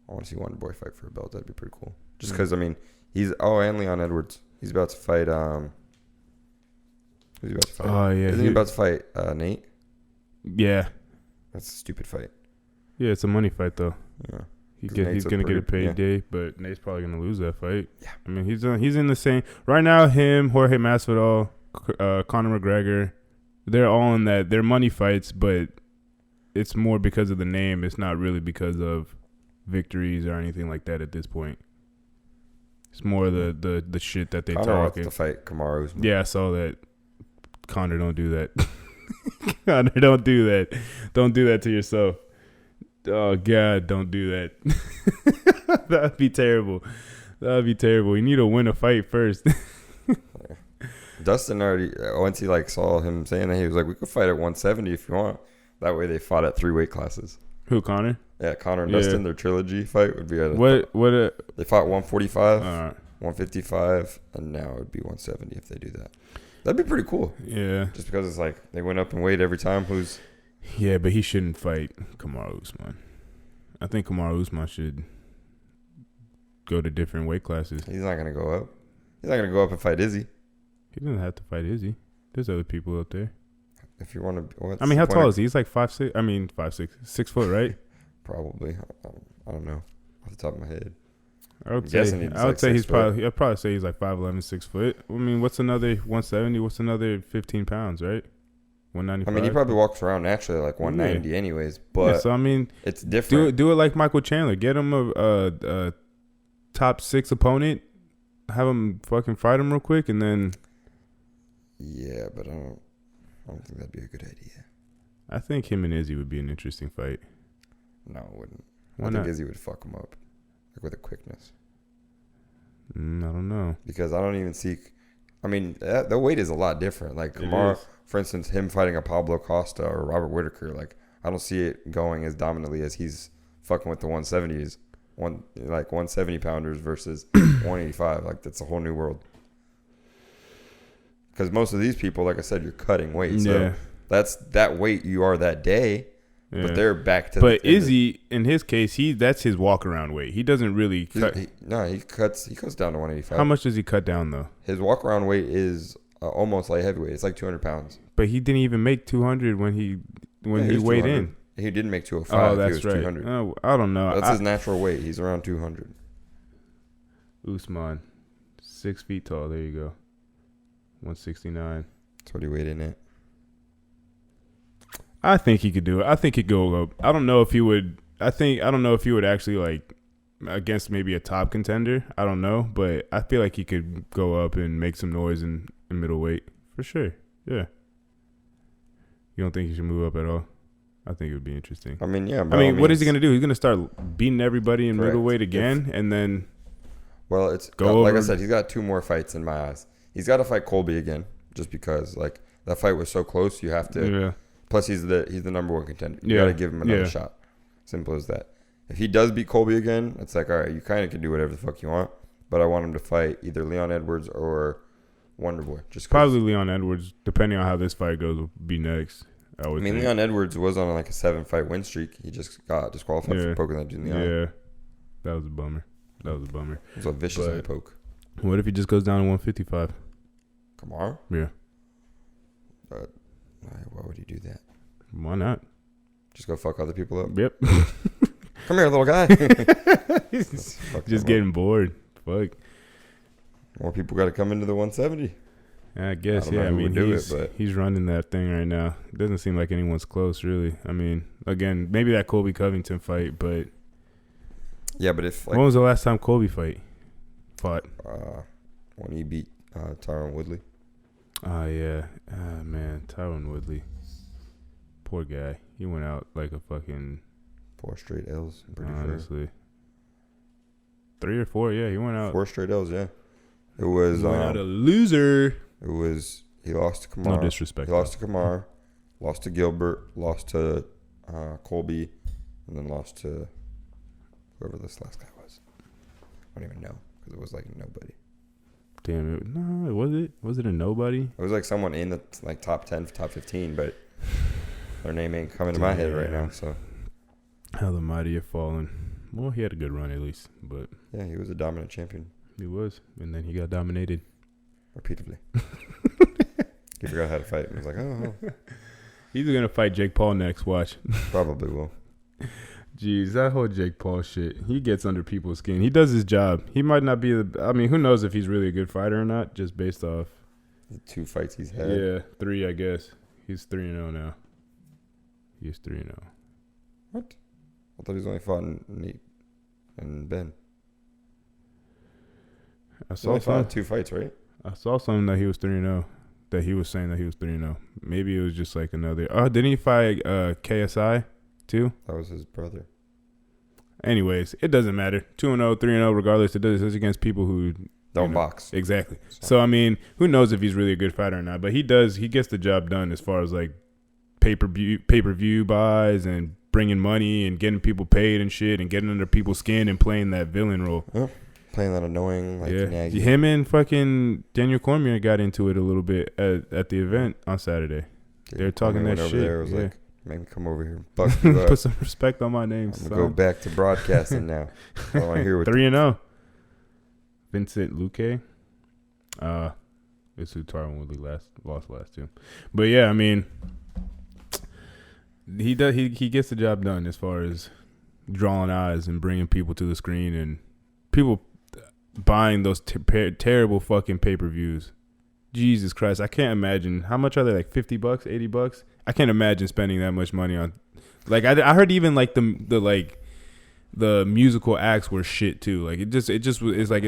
I want to see Wonder Boy fight for a belt. That'd be pretty cool. Just because, I mean, and Leon Edwards. He's about to fight. Who's he about to fight? Oh, yeah. Isn't he about to fight Nate? Yeah. That's a stupid fight. Yeah, it's a money fight, though. Yeah. He's going to get a payday, but Nate's probably going to lose that fight. Yeah. I mean, he's in the same. Right now, him, Jorge Masvidal, Conor McGregor, they're all in that. They're money fights, but it's more because of the name. It's not really because of victories or anything like that at this point. It's more the shit that they talk. Conor wants to fight Kamaru Usman. Yeah, I saw that. Conor, don't do that. Conor, don't do that. Don't do that to yourself. Oh, God, don't do that. That'd be terrible. That'd be terrible. You need to win a fight first. Dustin already, once he saw him saying that, he was like, we could fight at 170 if you want. That way they fought at 3 weight classes. Who, Conor? Yeah, Conor and Dustin, their trilogy fight would be at they fought 145, 155, and now it would be 170 if they do that. That'd be pretty cool. Yeah. Just because it's like they went up in weight every time. Yeah, but he shouldn't fight Kamaru Usman. I think Kamaru Usman should go to different weight classes. He's not going to go up. He's not going to go up and fight Izzy. He doesn't have to fight Izzy. There's other people out there. If you want to, I mean, how tall is he? He's like 5'6". I mean, 5'6", 6 foot, right? Probably. I don't know off the top of my head. I would say he's probably. I'd probably say he's like 5'11", 6 foot. I mean, what's another 170? What's another 15 pounds, right? 195. I mean, he probably walks around naturally like 190, anyways. But so I mean, it's different. Do it like Michael Chandler. Get him a top 6 opponent. Have him fucking fight him real quick, and then. Yeah, but I don't think that'd be a good idea. I think him and Izzy would be an interesting fight. No, it wouldn't. Why I not? think Izzy would fuck him up, with a quickness. I don't know. Because I don't even see. I mean, the weight is a lot different. Like Kamaru, for instance, him fighting a Pablo Costa or Robert Whitaker. Like I don't see it going as dominantly as he's fucking with the 170s, 170 pounders versus 185. Like that's a whole new world. Because most of these people, like I said, you're cutting weight. So that's that weight you are that day. Yeah. But they're back to. But Izzy, in his case, that's his walk around weight. He doesn't really cut. He cuts down to 185. How much does he cut down though? His walk around weight is almost like heavyweight. It's like 200 pounds. But he didn't even make 200 when he weighed in. He didn't make 205. Oh, that's he was right. 200. Oh, I don't know. That's his natural weight. He's around 200. Usman, 6 feet tall. There you go. 169. That's what he weighed in at. I think he could do it. I think he'd go up. I don't know if he would. I don't know if he would actually like against maybe a top contender. I don't know, but I feel like he could go up and make some noise in middleweight for sure. Yeah. You don't think he should move up at all? I think it would be interesting. I mean, yeah. What is he gonna do? He's gonna start beating everybody in middleweight again, and then. Well, it's like I said. He's got 2 more fights in my eyes. He's got to fight Colby again, just because like that fight was so close. You have to. Yeah. Plus, he's the number 1 contender. You got to give him another shot. Simple as that. If he does beat Colby again, it's like, all right, you kind of can do whatever the fuck you want. But I want him to fight either Leon Edwards or Wonder Boy. Probably Leon Edwards, depending on how this fight goes, will be next. I mean, Leon Edwards was on like a 7-fight win streak. He just got disqualified for poking that dude in the eye. Yeah, that was a bummer. It was a vicious eye poke. What if he just goes down to 155? Kamaru? Yeah. Why would he do that? Why not? Just go fuck other people up? Yep. Come here, little guy. Just getting bored. Fuck. More people got to come into the 170. I guess, I mean, he's running that thing right now. It doesn't seem like anyone's close, really. I mean, again, maybe that Colby Covington fight, but... Yeah, but if... when was the last time Colby fought? When he beat Tyron Woodley. Oh, yeah. Man, Tyron Woodley. Poor guy. He went out like a fucking... 4 straight L's. I'm pretty honestly. 3 or 4, yeah. He went out. 4 straight L's, yeah. It was. He went out a loser. It was. He lost to Kamar. No disrespect. He lost to Kamar, lost to Gilbert, lost to Colby, and then lost to whoever this last guy was. I don't even know because it was like nobody. Damn it! No, was it? Was it a nobody? It was like someone in the like top 10, top 15, but their name ain't coming to my head right now. So how the mighty have fallen. Well, he had a good run at least, but yeah, he was a dominant champion. He was, and then he got dominated repeatedly. He forgot how to fight. And was like, oh. He's gonna fight Jake Paul next. Watch. Probably will. Jeez, that whole Jake Paul shit. He gets under people's skin. He does his job. He might not be the. I mean, who knows if he's really a good fighter or not? Just based off the 2 fights he's had. Yeah, 3, I guess. He's 3-0 now. He's 3-0. What? I thought he was only fought Nate and Ben. I saw some 2 fights, right? I saw something that he was 3-0. That he was saying that he was 3-0. Maybe it was just like another. Oh, didn't he fight KSI too? That was his brother. Anyways, it doesn't matter. 2-0, 3-0, regardless. It does. It's against people who don't box. Exactly. So I mean, who knows if he's really a good fighter or not? But he does. He gets the job done as far as like pay-per-view buys and bringing money and getting people paid and shit and getting under people's skin and playing that villain role. Oh. Playing that annoying, like, yeah. Him and fucking Daniel Cormier got into it a little bit at the event on Saturday. They were talking that shit. There was like, make me come over here and buck you up. Put some respect on my name, I'm gonna go back to broadcasting now. I want to hear what 3-0. Vincent Luque. It's who Tyron Woodley lost last two. But yeah, I mean, he does. He gets the job done as far as drawing eyes and bringing people to the screen and people buying those terrible fucking pay-per-views. Jesus Christ, I can't imagine. How much are they? Like $50, $80? I can't imagine spending that much money on. Like I heard even like the musical acts were shit too. Like it's like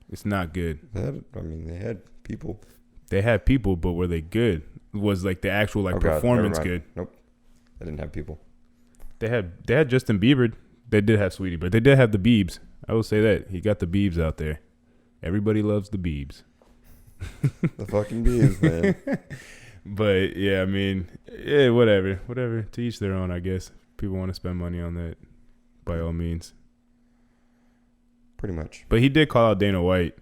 it's not good. They had people. They had people, but were they good? Was like the actual like performance good? Nope, they didn't have people. They had Justin Bieber. They did have Sweetie, but they did have the Biebs. I will say that. He got the Biebs out there. Everybody loves the Biebs. The fucking Biebs, man. But, yeah, I mean, yeah, whatever. Whatever. To each their own, I guess. People want to spend money on that, by all means. Pretty much. But he did call out Dana White,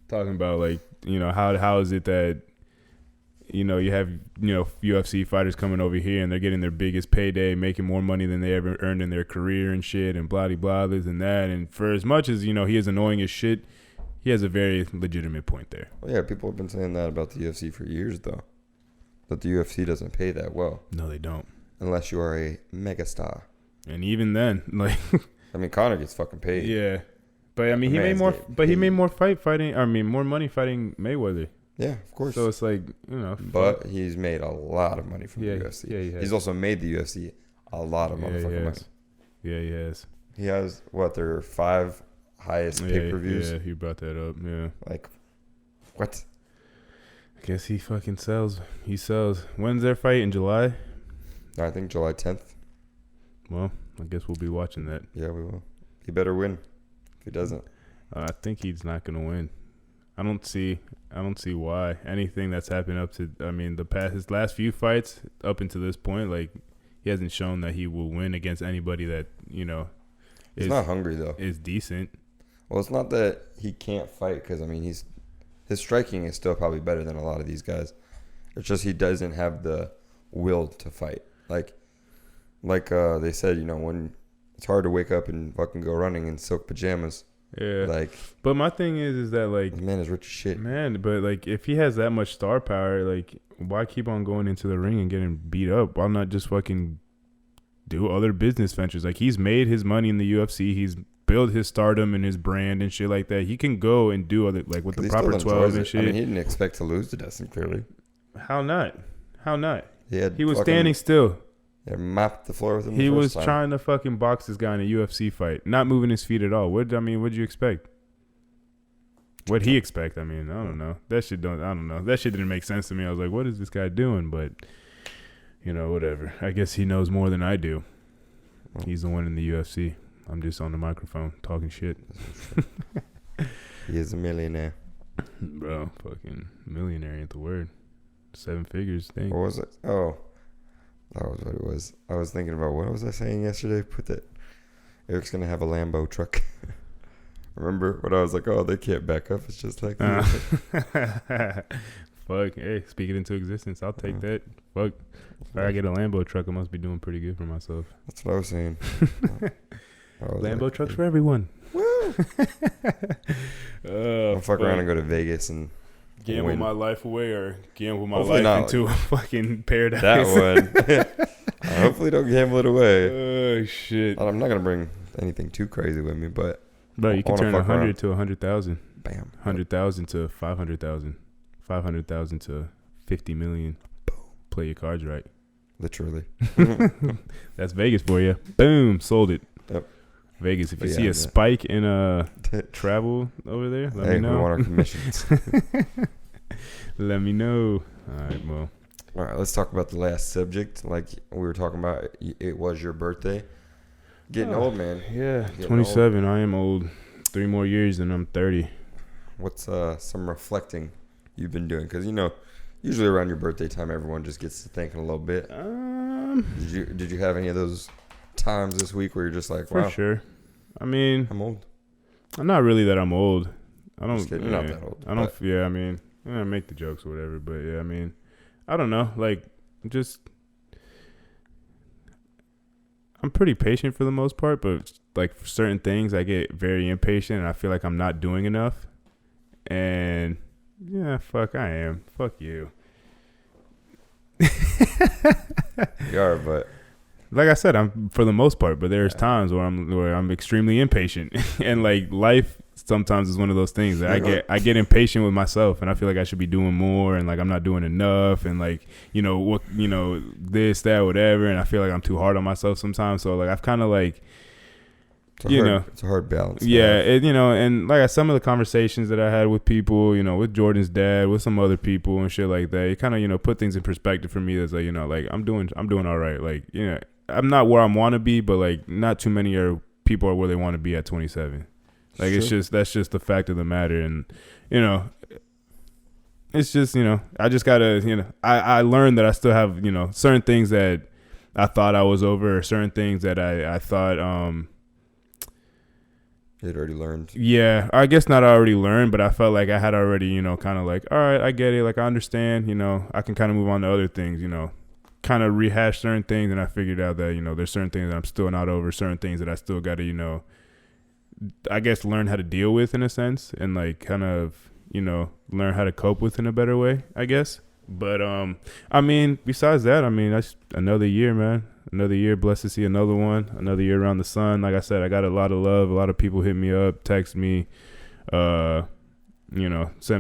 talking about, like, you know, how is it that, you know, you have, you know, UFC fighters coming over here and they're getting their biggest payday, making more money than they ever earned in their career and shit and blah, this and that. And for as much as, you know, he is annoying as shit, he has a very legitimate point there. Well, yeah, people have been saying that about the UFC for years, though. That the UFC doesn't pay that well. No, they don't. Unless you are a megastar. And even then, like... I mean, Conor gets fucking paid. Yeah. But, I mean, he made more money fighting Mayweather. Yeah, of course. So it's like, you know. But he's made a lot of money from the UFC. Yeah, he has. He's also made the UFC a lot of motherfucking money. Yeah, he has. He has, their 5 highest pay-per-views? Yeah, he brought that up, yeah. Like, what? I guess he fucking sells. He sells. When's their fight? In July? I think July 10th. Well, I guess we'll be watching that. Yeah, we will. He better win. If he doesn't. I think he's not going to win. I don't see why. Anything that's happened up to, I mean, his last few fights up until this point, like, he hasn't shown that he will win against anybody that, you know, he's not hungry though. Is decent. Well, it's not that he can't fight because I mean his striking is still probably better than a lot of these guys. It's just he doesn't have the will to fight. Like they said, you know, when it's hard to wake up and fucking go running in silk pajamas. Yeah. Like, but my thing is that like, the man is rich as shit. Man, but like if he has that much star power, like why keep on going into the ring and getting beat up? Why not just fucking do other business ventures? Like he's made his money in the UFC. He's built his stardom and his brand and shit like that. He can go and do other, like with the proper 12 and shit. I mean, he didn't expect to lose to Dustin, clearly. How not? He was fucking, standing still. Yeah, mopped the floor with him. He was trying to fucking box this guy in a UFC fight, not moving his feet at all. What'd you expect? What'd he expect? I mean, I don't know. I don't know. That shit didn't make sense to me. I was like, what is this guy doing? But whatever. I guess he knows more than I do. Well, He's the one in the UFC. I'm just on the microphone talking shit. he is a millionaire. Bro, fucking millionaire ain't the word. 7 figures thing. What was it? Oh, that was what it was. I was thinking about, what was I saying yesterday? Put that Eric's gonna have a Lambo truck. Remember when I was like, oh, they can't back up. It's just like fuck. Hey, speak it into existence. I'll take that. Fuck. If I get a Lambo truck, I must be doing pretty good for myself. That's what I was saying. Lambo trucks for everyone. Woo! I'll fuck around and go to Vegas and gamble win. my life away, or gamble my Hopefully life not. into a fucking paradise. That one. I hopefully don't gamble it away. Oh shit! I'm not gonna bring anything too crazy with me, but But you can wanna turn fuck 100 around. to 100,000, bam, 100,000 to 500,000, 500,000 to 50 million. Play your cards right. literally. That's Vegas for you. Boom, sold it. Yep. Vegas. If you But see yeah, a spike in travel over there, let Hey, me know. we want our commissions. Let me know. All right, well. All right, let's talk about the last subject. Like we were talking about, it was your birthday. Getting old, man. Yeah, Getting 27. I am old. 3 more years and I'm 30. What's some reflecting you've been doing? Because usually around your birthday time, everyone just gets to thinking a little bit. Did you have any of those times this week where you're just like, wow, For sure. I mean, I'm old? I'm not really that I'm old. I don't. Just kidding, you're not that old, I don't. but- Yeah, I mean, I make the jokes or whatever, but yeah, I mean, I don't know. Like, just I'm pretty patient for the most part, but like for certain things, I get very impatient, and I feel like I'm not doing enough. And yeah, fuck, I am. Fuck you. You are, but Like I said, I'm for the most part, but there's times where I'm extremely impatient, and like life sometimes is one of those things that I get impatient with myself, and I feel like I should be doing more, and like I'm not doing enough, and like this, that, whatever, and I feel like I'm too hard on myself sometimes. So like I've kind of like it's a hard balance. yeah, and like some of the conversations that I had with people, with Jordan's dad, with some other people and shit like that, it kind of put things in perspective for me. That's like like I'm doing all right. Like I'm not where I want to be, but like not too many people are where they want to be at 27. Like that's just the fact of the matter, and it's just I just gotta I learned that I still have certain things that I thought I was over, or certain things that I thought you'd already learned. Yeah, I guess not already learned, but I felt like I had already, kind of like, all right, I get it. Like, I understand, I can kind of move on to other things, kind of rehash certain things. And I figured out that, there's certain things that I'm still not over, certain things that I still got to, I guess, learn how to deal with in a sense, and like kind of, learn how to cope with in a better way, I guess. But, I mean, besides that, I mean, that's another year, man. Another year, blessed to see another one. Another year around the sun. Like I said, I got a lot of love. A lot of people hit me up, text me, send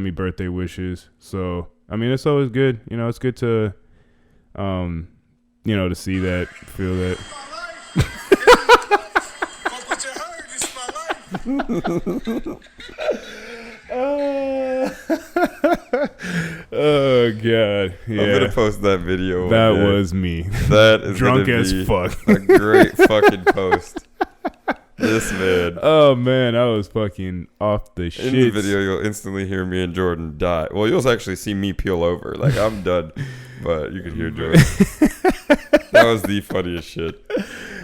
me birthday wishes. So, I mean, it's always good. It's good to, to see that, feel that. Oh God! Yeah, I'm gonna post that video. That was me. That is drunk gonna as be fuck. A great fucking post. This man. Oh man, I was fucking off the shit. In the video, you'll instantly hear me and Jordan die. Well, you'll actually see me peel over. Like I'm done, but you could hear Jordan. That was the funniest shit.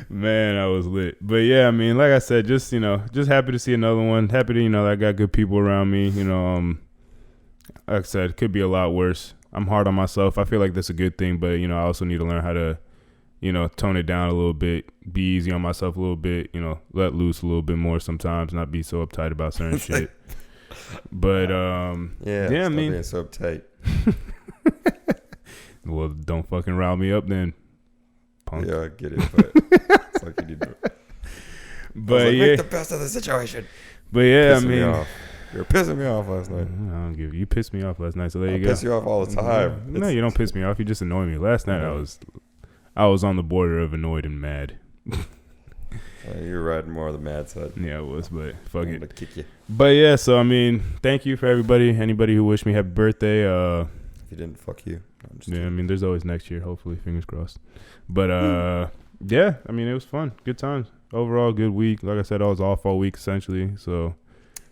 Man, I was lit. But yeah, I mean, like I said, just happy to see another one. Happy to that I got good people around me. Like I said, it could be a lot worse. I'm hard on myself. I feel like that's a good thing, but I also need to learn how to, tone it down a little bit, be easy on myself a little bit, let loose a little bit more sometimes, not be so uptight about certain shit. But yeah, I mean, being so uptight. Well, don't fucking rile me up then, punk. Yeah, I get it, but it's like you need to. But make the best of the situation. But yeah, Pissing me off. You're pissing me off last night. I don't give you pissed me off last night, so there I you go. piss you off all the time. No, you don't piss me off. You just annoy me. Last night I was on the border of annoyed and mad. You're riding more of the mad side. Yeah, I was, but fuck I'm it. gonna kick you. But yeah, so I mean, thank you for anybody who wished me happy birthday. If you didn't, fuck you. No, I'm just Yeah, I kidding. mean, there's always next year. Hopefully, fingers crossed. But yeah, I mean, it was fun. Good times. Overall, good week. Like I said, I was off all week essentially. So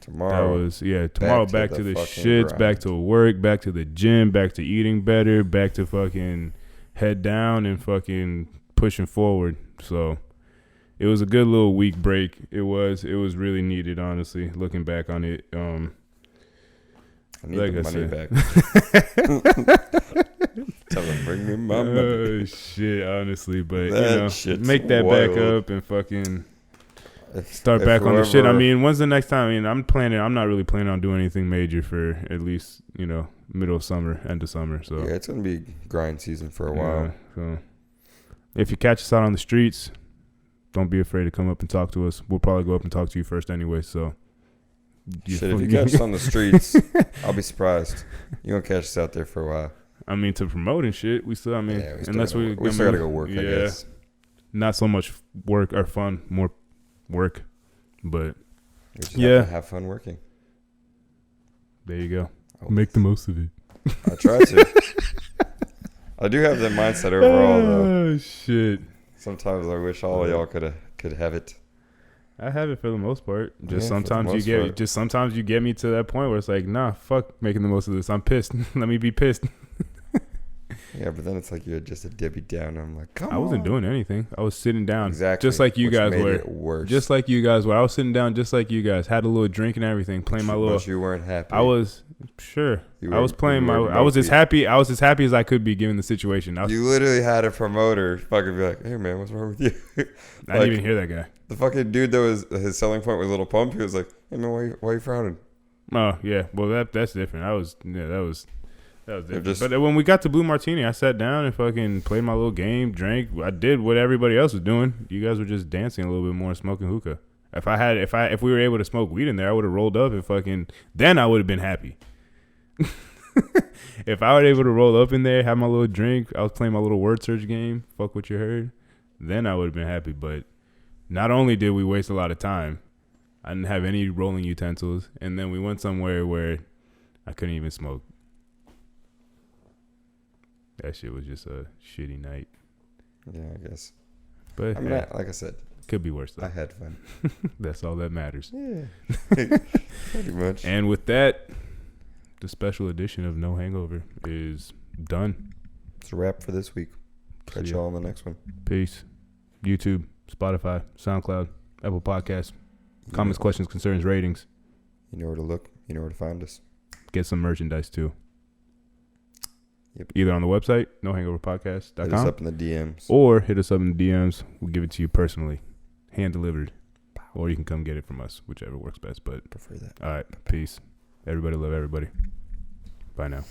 Tomorrow. that was tomorrow back to the fucking shits, grind. back to work, back to the gym, back to eating better, back to fucking head down and fucking pushing forward. So it was a good little week break. It was really needed, honestly, looking back on it. I need like the I money said. back. Tell them, bring me my money. Oh shit, honestly, but That shit's make that wild. back up and fucking start If back on the shit. I whoever- mean, when's the next time? I mean, I'm not really planning on doing anything major for at least, middle of summer, end of summer. So Yeah, it's going to be grind season for a while. yeah, so if you catch us out on the streets, don't be afraid to come up and talk to us. We'll probably go up and talk to you first anyway. So Shit, if you catch us on the streets, I'll be surprised. You won't catch us out there for a while. I mean, to promote and shit, we still. I mean, Yeah, we still unless gotta, we still got to go work, I guess. Not so much work or fun, more work. But We just Yeah. have to have fun working. there you go. Oh. Make the most of it. I try to. I do have that mindset overall, though. Oh shit! Sometimes I wish all of y'all could have it. I have it for the most part. Yeah, Just for the sometimes most part. sometimes you get me to that point where it's like, nah, fuck making the most of this. I'm pissed. Let me be pissed. Yeah, but then it's like you're just a Debbie Downer. I'm like, come on. I wasn't doing anything. I was sitting down, Exactly. just like you which guys made were. it worse. Just like you guys were. I was sitting down, just like you guys. Had a little drink and everything, playing my little. But you weren't happy. I was sure. You I was were- playing you my. were I was as mopey. happy. I was as happy as I could be given the situation. I was, You literally had a promoter fucking be like, hey, man, what's wrong with you? I didn't even hear that guy. The fucking dude that was his selling point was Little Pump. He was like, hey, man, why you frowning? Oh yeah, well that's different. That was different. just- But when we got to Blue Martini, I sat down and fucking played my little game, drank. I did what everybody else was doing. You guys were just dancing a little bit more, smoking hookah. If we were able to smoke weed in there, I would have rolled up and fucking. Then I would have been happy. If I were able to roll up in there, have my little drink, I was playing my little word search game. Fuck what you heard. Then I would have been happy. But not only did we waste a lot of time, I didn't have any rolling utensils, and then we went somewhere where I couldn't even smoke. That shit was just a shitty night. Yeah, I guess. But I mean, hey, like I said, could be worse though. I had fun. That's all that matters. Yeah. Pretty much. And with that, the special edition of No Hangover is done. It's a wrap for this week. Catch See ya. y'all on the next one. Peace. YouTube, Spotify, SoundCloud, Apple Podcasts. You Comments, know- questions, concerns, ratings. You know where to look. You know where to find us. Get some merchandise too. Yep. Either on the website, Hit us nohangoverpodcast.com, up in the DMs. or hit us up in the DMs. We'll give it to you personally, hand delivered, or you can come get it from us, whichever works best. But Prefer that. all right, peace. Everybody love everybody. Bye now.